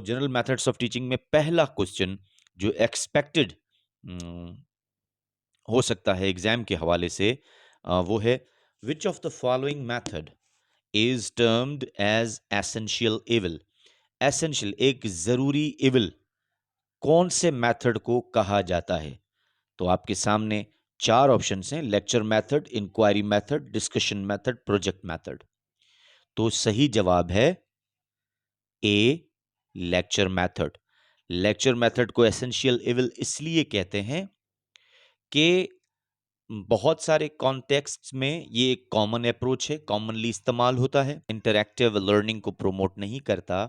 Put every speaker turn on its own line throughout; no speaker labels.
General methods of teaching में पहला question जो एक्सपेक्टेड हो सकता है एग्जाम के हवाले से, वो है which of the following method is termed as essential evil. Essential एक जरूरी इविल कौन से मेथड को कहा जाता है? तो आपके सामने चार ऑप्शंस हैं: lecture method, inquiry method, discussion method, project method. तो सही जवाब है A, lecture method. Lecture method को एसेंशियल इविल इसलिए कहते हैं कि बहुत सारे कॉन्टेक्स्ट्स में ये एक कॉमन अप्रोच है, कॉमनली इस्तेमाल होता है, इंटरैक्टिव लर्निंग को प्रमोट नहीं करता,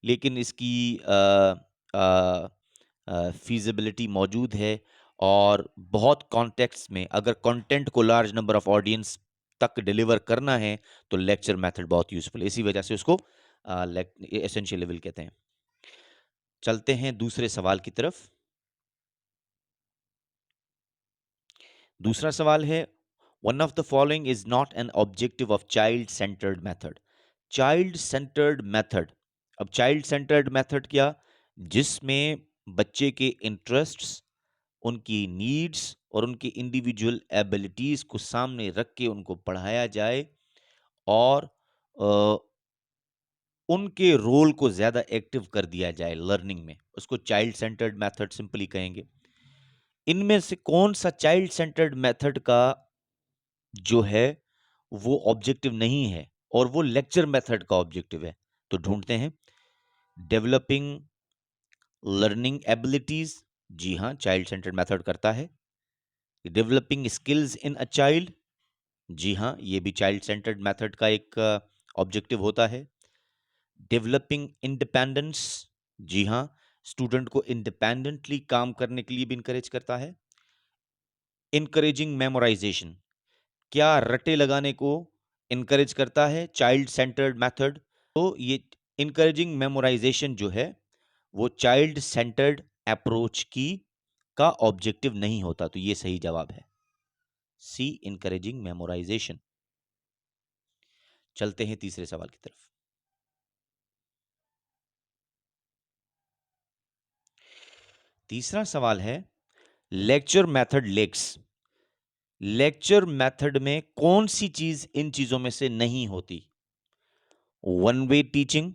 लेकिन इसकी फीजिबिलिटी मौजूद है। और बहुत कॉन्टेक्स्ट में अगर कंटेंट को लार्ज नंबर ऑफ ऑडियंस तक डिलीवर करना है तो लेक्चर मेथड बहुत यूजफुल है, इसी वजह से उसको एसेंशियल लेवल कहते हैं। चलते हैं दूसरे सवाल की तरफ। दूसरा सवाल है, one of the following is not an objective of child centred method. Child centred method, अब चाइल्ड सेंटर्ड मेथड क्या? जिसमें बच्चे के इंटरेस्ट्स, उनकी नीड्स और उनकी इंडिविजुअल एबिलिटीज को सामने रख के उनको पढ़ाया जाए और अ, उनके रोल को ज्यादा एक्टिव कर दिया जाए लर्निंग में, उसको चाइल्ड सेंटर्ड मेथड सिंपली कहेंगे। इनमें से कौन सा चाइल्ड सेंटर्ड मेथड का जो है वो ऑब्जेक्टिव नहीं है और वो लेक्चर मेथड का ऑब्जेक्टिव है? तो ढूंढते हैं। डेवलपिंग लर्निंग एबिलिटीज, जी हाँ, चाइल्ड सेंटर्ड मेथड करता है। Developing skills in a child, जी हाँ, ये भी चाइल्ड सेंटर्ड मेथड का एक ऑब्जेक्टिव होता है। डेवलपिंग इंडिपेंडेंस, जी हाँ, स्टूडेंट को इंडिपेंडेंटली काम करने के लिए भी इंकरेज करता है। इनकरेजिंग मेमोराइजेशन, क्या रटे लगाने को इनकरेज करता है चाइल्ड सेंटर्ड मेथड? तो ये इनकरेजिंग मेमोराइजेशन जो है वो चाइल्ड सेंटर्ड अप्रोच की का ऑब्जेक्टिव नहीं होता, तो ये सही जवाब है सी, इनकरेजिंग मेमोराइजेशन। चलते हैं तीसरे सवाल की तरफ। तीसरा सवाल है, lecture method lacks. Lecture method में कौन सी चीज इन चीजों में से नहीं होती? वन वे टीचिंग,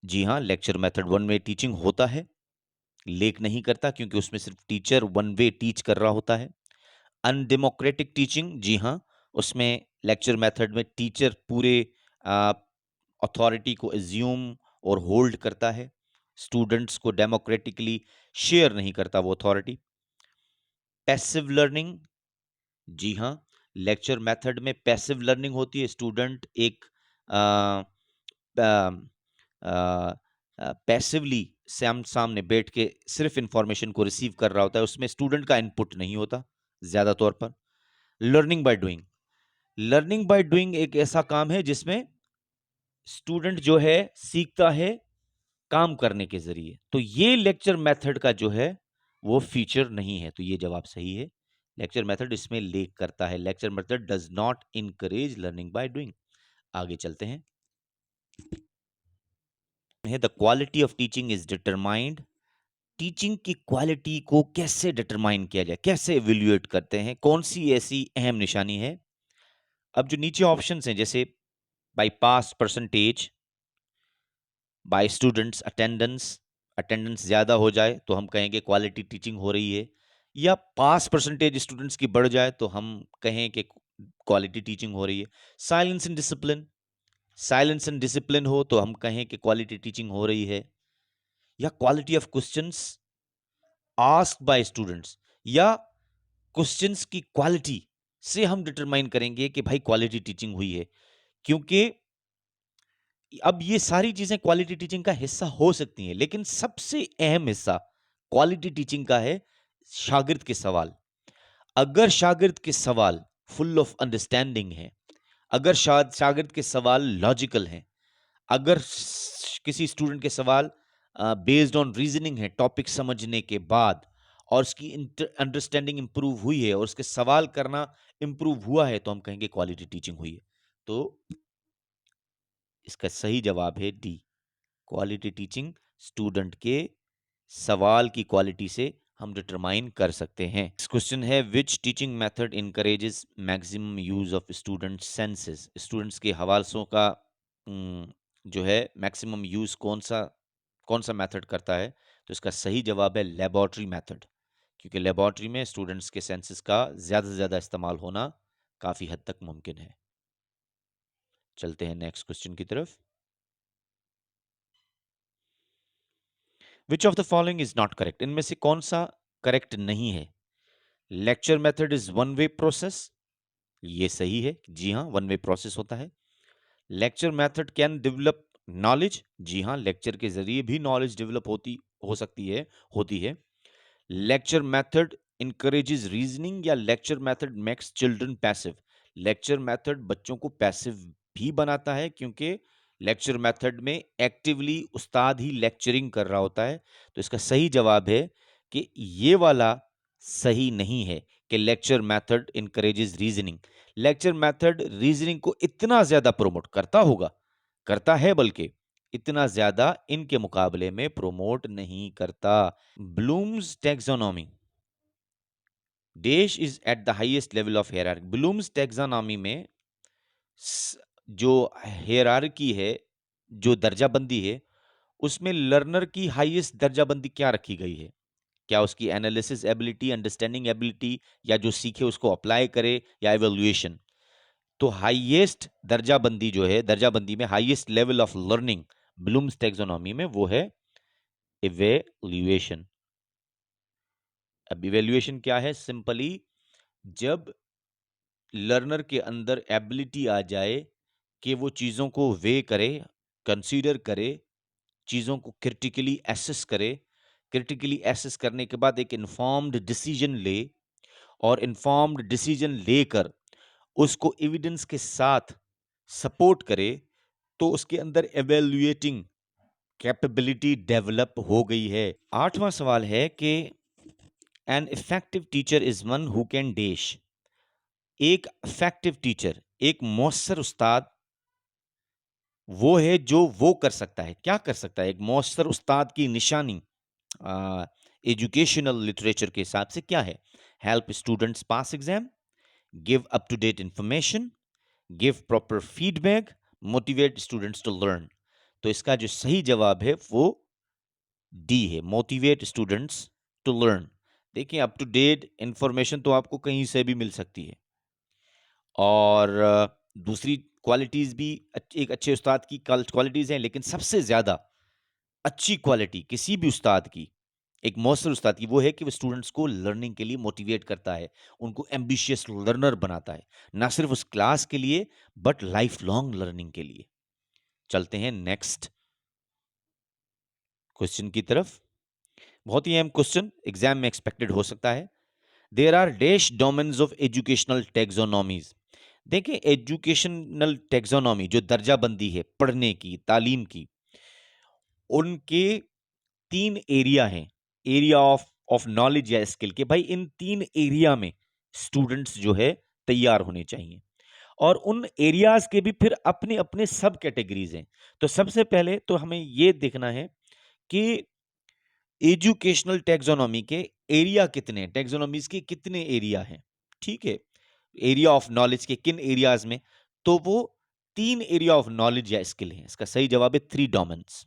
जी हां, lecture method one way teaching होता है, लेक नहीं करता क्योंकि उसमें सिर्फ टीचर वन वे टीच कर रहा होता है। अनडेमोक्रेटिक टीचिंग, जी हां, उसमें लेक्चर मेथड में टीचर पूरे अथॉरिटी को एज्यूम और होल्ड करता है, स्टूडेंट्स को डेमोक्रेटिकली शेयर नहीं करता वो अथॉरिटी। पैसिव लर्निंग, जी हाँ, लेक्चर मेथड में पैसिव लर्निंग होती है, स्टूडेंट एक पैसिवली सामने बैठ के सिर्फ इंफॉर्मेशन को रिसीव कर रहा होता है, उसमें स्टूडेंट का इनपुट नहीं होता ज्यादा तौर पर। Learning by doing, learning by doing एक ऐसा काम है जिसमें स्टूडेंट जो है सीखता है काम करने के जरिए, तो ये लेक्चर मेथड का जो है वो फीचर नहीं है, तो ये जवाब सही है। लेक्चर मेथड इसमें लेक करता है, lecture method does not encourage learning by doing. आगे चलते हैं। The quality of teaching is determined. Teaching की क्वालिटी को कैसे डिटरमाइन किया जाए, कैसे इवेल्युएट करते हैं, कौन सी ऐसी अहम निशानी है? अब जो नीचे ऑप्शंस हैं, जैसे by pass percentage, by students attendance, attendance ज्यादा हो जाए तो हम कहेंगे क्वालिटी टीचिंग हो रही है, या पास परसेंटेज स्टूडेंट्स की बढ़ जाए तो हम कहें कि क्वालिटी टीचिंग हो रही है। Silence and discipline, silence and discipline हो तो हम कहें कि क्वालिटी टीचिंग हो रही है। या quality of questions asked by students, या क्वेश्चंस की क्वालिटी से हम डिटरमाइन करेंगे कि भाई क्वालिटी टीचिंग हुई है। क्योंकि अब ये सारी चीजें क्वालिटी टीचिंग का हिस्सा हो सकती हैं, लेकिन सबसे अहम हिस्सा क्वालिटी टीचिंग का है शागिर्द के सवाल। अगर शागिर्द के सवाल फुल ऑफ अंडरस्टैंडिंग है, अगर शागिर्द के सवाल लॉजिकल हैं, अगर किसी स्टूडेंट के सवाल बेस्ड ऑन रीजनिंग है टॉपिक समझने के बाद, और उसकी अंडरस्टैंडिंग इंप्रूव हुई है और उसके सवाल करना इंप्रूव हुआ है, तो हम कहेंगे क्वालिटी टीचिंग हुई है। तो इसका सही जवाब है डी, क्वालिटी टीचिंग स्टूडेंट के सवाल की क्वालिटी से हम डिटरमाइन कर सकते हैं। नेक्स्ट क्वेश्चन है which teaching method encourages maximum use of student senses. Students के हवासों का जो है मैक्सिमम यूज कौन सा मेथड करता है? तो इसका सही जवाब है लेबोरेटरी मेथड, क्योंकि लेबोरेटरी में स्टूडेंट्स के सेंसेस का ज़्यादा से ज़्यादा इस्तेमाल होना काफ़ी हद तक मुमकिन है। चलते हैं नेक्स्ट क्वेश्चन की तरफ। विच of the following is not correct. इनमें से कौन सा करेक्ट नहीं है? Lecture method is one way process, ये सही है, जी हाँ वन वे प्रोसेस होता है। Lecture method can develop knowledge, जी हाँ लेक्चर के जरिए भी नॉलेज डेवलप हो सकती है, होती है। लेक्चर मेथड इंकरेजेस रीजनिंग या lecture method makes children passive. Lecture method बच्चों को पैसिव भी बनाता है, क्योंकि लेक्चर मेथड में एक्टिवली उस्ताद ही लेक्चरिंग कर रहा होता है। तो इसका सही जवाब है कि ये वाला सही नहीं है कि lecture method encourages reasoning. Lecture method reasoning को इतना ज्यादा प्रोमोट करता होगा, करता है, बल्कि इतना ज्यादा इनके मुकाबले में प्रोमोट नहीं करता। Bloom's taxonomy dash is at the highest level of hierarchy. Bloom's taxonomy में जो हेयरार्की है, जो दर्जाबंदी है, उसमें लर्नर की हाईएस्ट दर्जाबंदी क्या रखी गई है? क्या उसकी एनालिसिस एबिलिटी, अंडरस्टैंडिंग एबिलिटी, या जो सीखे उसको अप्लाई करे, या एवेल्युएशन? तो हाईएस्ट दर्जाबंदी जो है, दर्जाबंदी में highest level of learning Bloom's taxonomy में वो है इवेल्युएशन। अब इवेल्युएशन क्या है? सिंपली जब लर्नर के अंदर एबिलिटी आ जाए कि वो चीज़ों को वे करे, कंसीडर करे, चीज़ों को क्रिटिकली एसेस करे, क्रिटिकली एसेस करने के बाद एक इन्फॉर्म्ड डिसीजन ले, और इन्फॉर्म्ड डिसीजन लेकर उसको एविडेंस के साथ सपोर्ट करे, तो उसके अंदर एवेल्युएटिंग कैपेबिलिटी डेवलप हो गई है। आठवां सवाल है कि an effective teacher is one who can dash. एक इफेक्टिव टीचर, एक मौसर उस्ताद वो है जो वो कर सकता है। क्या कर सकता है एक मौसर उस्ताद की निशानी एजुकेशनल लिटरेचर के हिसाब से क्या है? Help students pass exam, give up to date information, give proper feedback, motivate students to learn. तो इसका जो सही जवाब है वो डी है, मोटिवेट स्टूडेंट्स टू लर्न। देखिए अप टू डेट इंफॉर्मेशन तो आपको कहीं से भी मिल सकती है, और दूसरी क्वालिटीज भी एक अच्छे उस्ताद की क्वालिटीज हैं, लेकिन सबसे ज्यादा अच्छी क्वालिटी किसी भी उस्ताद की, एक मौसर उस्ताद की, वो है कि वो स्टूडेंट्स को लर्निंग के लिए मोटिवेट करता है, उनको एम्बिशियस लर्नर बनाता है, ना सिर्फ उस क्लास के लिए बट लाइफ लॉन्ग लर्निंग के लिए। चलते हैं नेक्स्ट क्वेश्चन की तरफ। बहुत ही अहम क्वेश्चन, एग्जाम में एक्सपेक्टेड हो सकता है। There are dash domains of educational taxonomies. देखिए एजुकेशनल टेक्सोनॉमी जो दर्जाबंदी है पढ़ने की, तालीम की, उनके तीन एरिया हैं, एरिया ऑफ नॉलेज या स्किल के। भाई इन तीन एरिया में स्टूडेंट्स जो है तैयार होने चाहिए, और उन एरियाज के भी फिर अपने अपने सब कैटेगरीज हैं। तो सबसे पहले तो हमें यह देखना है कि एजुकेशनल टेक्सोनॉमी के एरिया कितने, टेक्सोनॉमीज के कितने एरिया हैं, ठीक है, एरिया ऑफ नॉलेज के किन एरियाज में? तो वो तीन एरिया ऑफ नॉलेज या स्किल है। इसका सही जवाब है 3 डोमेन्स।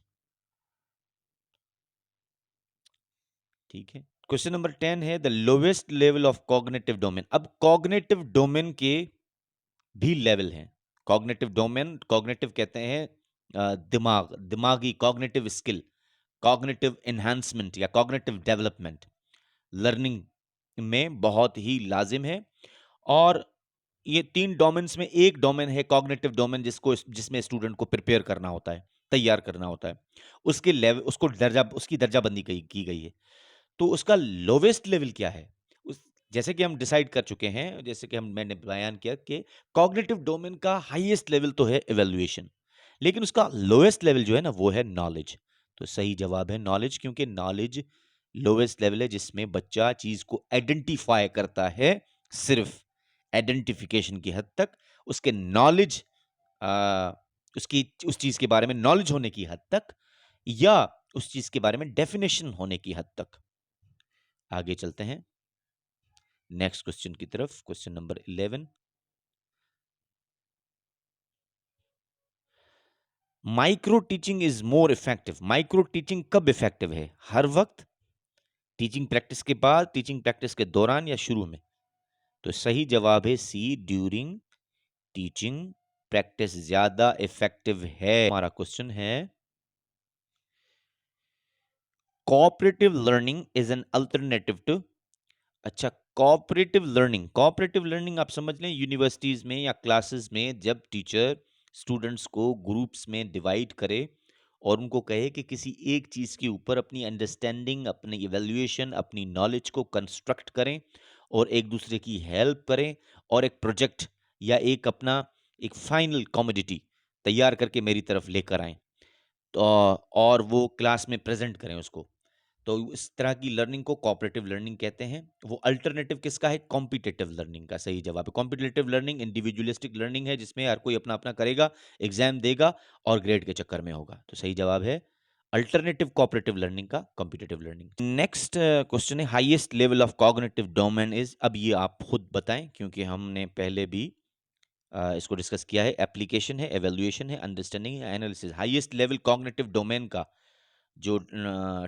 ठीक है, क्वेश्चन नंबर 10 है the lowest level of cognitive domain. अब कॉग्निटिव डोमेन के भी लेवल हैं। कॉग्निटिव डोमेन, कॉग्निटिव कहते हैं दिमाग, दिमागी कॉग्निटिव स्किल, कॉग्निटिव एनहांसमेंट या कॉग्निटिव डेवलपमेंट लर्निंग में बहुत ही लाजिम है। और ये 3 डोमेन्स में एक डोमेन है कॉग्निटिव डोमेन, जिसमें स्टूडेंट को प्रिपेयर करना होता है, तैयार करना होता है, उसके लेवल, उसको दर्जा, उसकी दर्जाबंदी की गई है। तो उसका लोवेस्ट लेवल क्या है? उस जैसे कि हम डिसाइड कर चुके हैं, जैसे कि हम मैंने बयान किया कि कॉग्निटिव डोमेन का हाईएस्ट लेवल तो है इवैल्यूएशन, लेकिन उसका लोएस्ट लेवल जो है ना वो है नॉलेज। तो सही जवाब है नॉलेज, क्योंकि नॉलेज लोएस्ट लेवल है जिसमें बच्चा चीज को आइडेंटिफाई करता है, सिर्फ आइडेंटिफिकेशन की हद तक, उसके नॉलेज, उसकी उस चीज के बारे में नॉलेज होने की हद तक या उस चीज के बारे में डेफिनेशन होने की हद तक। आगे चलते हैं नेक्स्ट क्वेश्चन की तरफ, question number 11। Micro teaching is more effective. Micro teaching कब इफेक्टिव है? हर वक्त, टीचिंग प्रैक्टिस के बाद, टीचिंग प्रैक्टिस के दौरान, या शुरू में? तो सही जवाब है सी, ड्यूरिंग टीचिंग प्रैक्टिस ज्यादा इफेक्टिव है। हमारा क्वेश्चन है cooperative learning is an alternative to. अच्छा, कोऑपरेटिव लर्निंग आप समझ लें यूनिवर्सिटीज में या क्लासेस में जब टीचर स्टूडेंट्स को ग्रुप्स में डिवाइड करे और उनको कहे कि किसी एक चीज के ऊपर अपनी अंडरस्टैंडिंग, अपनी इवैल्यूएशन, अपनी नॉलेज को कंस्ट्रक्ट करें और एक दूसरे की हेल्प करें और एक प्रोजेक्ट या एक अपना एक फाइनल कॉमोडिटी तैयार करके मेरी तरफ लेकर आए, तो और वो क्लास में प्रेजेंट करें उसको। तो इस तरह की लर्निंग को कोऑपरेटिव लर्निंग कहते हैं। वो अल्टरनेटिव किसका है? कॉम्पिटिटिव लर्निंग का सही जवाब है। कॉम्पिटिटिव लर्निंग इंडिविजुअलिस्टिक लर्निंग है जिसमें हर कोई अपना अपना करेगा, एग्जाम देगा और ग्रेड के चक्कर में होगा। तो सही जवाब है अल्टरनेटिव कोऑपरेटिव लर्निंग का कॉम्पिटिटिव लर्निंग। नेक्स्ट क्वेश्चन है highest level of cognitive domain is. अब ये आप खुद बताएं क्योंकि हमने पहले भी इसको डिस्कस किया है। एप्लीकेशन है, एवेल्युएशन है, अंडरस्टैंडिंग है, analysis. Highest level cognitive domain का जो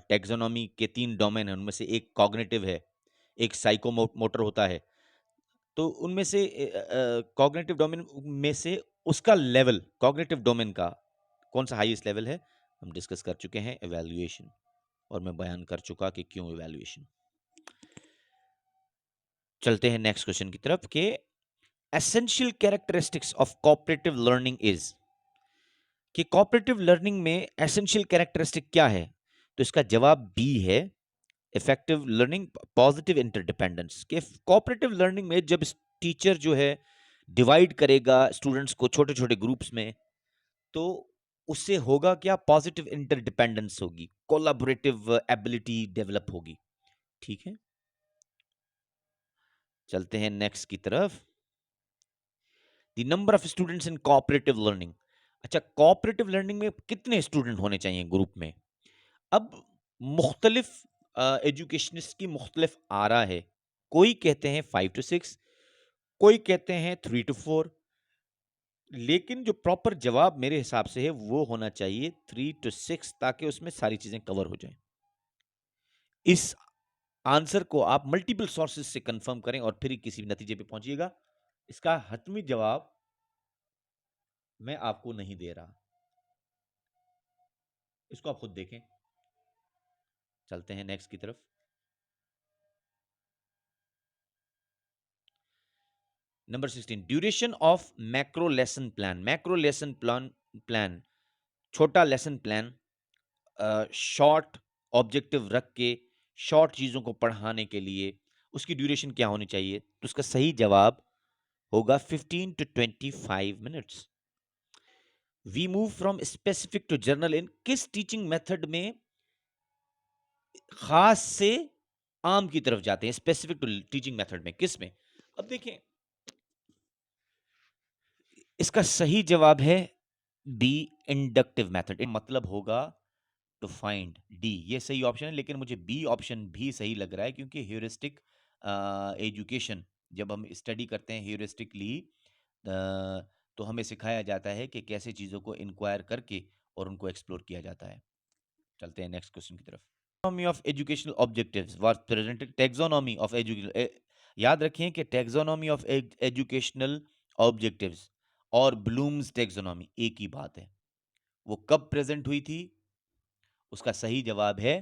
टेक्सोनॉमी के 3 डोमेन है उनमें से एक कॉग्निटिव है, एक साइकोमोटर होता है। तो उनमें से कॉग्निटिव डोमेन में से उसका लेवल कॉग्निटिव डोमेन का कौन सा हाईएस्ट लेवल है हम डिस्कस कर चुके हैं, एवेल्युएशन। और मैं बयान कर चुका कि क्यों एवेल्युएशन। चलते हैं नेक्स्ट क्वेश्चन की तरफ कि essential characteristics of cooperative learning is. कि कोऑपरेटिव लर्निंग में एसेंशियल कैरेक्टरिस्टिक क्या है? तो इसका जवाब बी है, इफेक्टिव लर्निंग, पॉजिटिव इंटरडिपेंडेंस। के कोऑपरेटिव लर्निंग में जब टीचर जो है डिवाइड करेगा स्टूडेंट्स को छोटे छोटे ग्रुप्स में, तो उससे होगा क्या? पॉजिटिव इंटरडिपेंडेंस होगी, कोलैबोरेटिव एबिलिटी डेवलप होगी। ठीक है, चलते हैं नेक्स्ट की तरफ। The number of students in cooperative learning. अच्छा, कोऑपरेटिव लर्निंग में कितने स्टूडेंट होने चाहिए ग्रुप में? अब मुख्तलिफ एजुकेशनिस्ट की मुख्तलिफ आरा है। कोई कहते हैं 5 to 6, कोई कहते हैं 3 to 4, लेकिन जो प्रॉपर जवाब मेरे हिसाब से है वो होना चाहिए 3 to 6, ताकि उसमें सारी चीजें कवर हो जाएं। इस आंसर को आप मल्टीपल सोर्सेज से कंफर्म करें और फिर किसी भी नतीजे पे पहुंचिएगा। इसका हतमी जवाब मैं आपको नहीं दे रहा, इसको आप खुद देखें। चलते हैं नेक्स्ट की तरफ। Number 16, duration of macro lesson plan. Macro lesson plan छोटा लेसन प्लान, शॉर्ट ऑब्जेक्टिव रख के शॉर्ट चीजों को पढ़ाने के लिए उसकी ड्यूरेशन क्या होनी चाहिए? तो उसका सही जवाब होगा 15 to 25 minutes. We move from specific to general in किस टीचिंग मेथड में खास से आम की तरफ जाते हैं? स्पेसिफिक टू टीचिंग मेथड में किस में? अब देखें, इसका सही जवाब है बी, इंडक्टिव मेथड। मतलब होगा टू फाइंड। डी ये सही ऑप्शन है, लेकिन मुझे बी ऑप्शन भी सही लग रहा है क्योंकि ह्यूरिस्टिक एजुकेशन, जब हम स्टडी करते हैं ह्यूरिस्टिकली, तो हमें सिखाया जाता है कि कैसे चीज़ों को इंक्वायर करके और उनको एक्सप्लोर किया जाता है। चलते हैं नेक्स्ट क्वेश्चन की तरफ। Taxonomy of educational objectives was presented. Taxonomy of education, याद रखें कि टेक्सोनॉमी ऑफ एजुकेशनल ऑब्जेक्टिव्स और ब्लूम्स टेक्सोनॉमी एक ही बात है। वो कब प्रेजेंट हुई थी? उसका सही जवाब है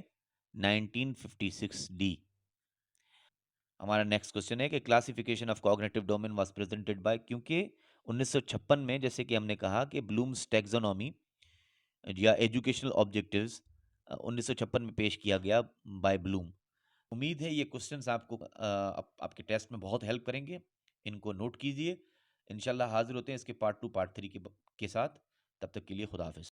1956, डी। हमारा नेक्स्ट क्वेश्चन है कि classification of cognitive domain was presented by. क्योंकि 1956 में, जैसे कि हमने कहा कि ब्लूम्स टैक्सोनॉमी या एजुकेशनल ऑब्जेक्टिव्स 1956 में पेश किया गया बाय ब्लूम। उम्मीद है ये क्वेश्चंस आपको आपके टेस्ट में बहुत हेल्प करेंगे। इनको नोट कीजिए। इंशाल्लाह हाजिर होते हैं इसके पार्ट 2 पार्ट 3 के साथ। तब तक के लिए खुदा हाफिज।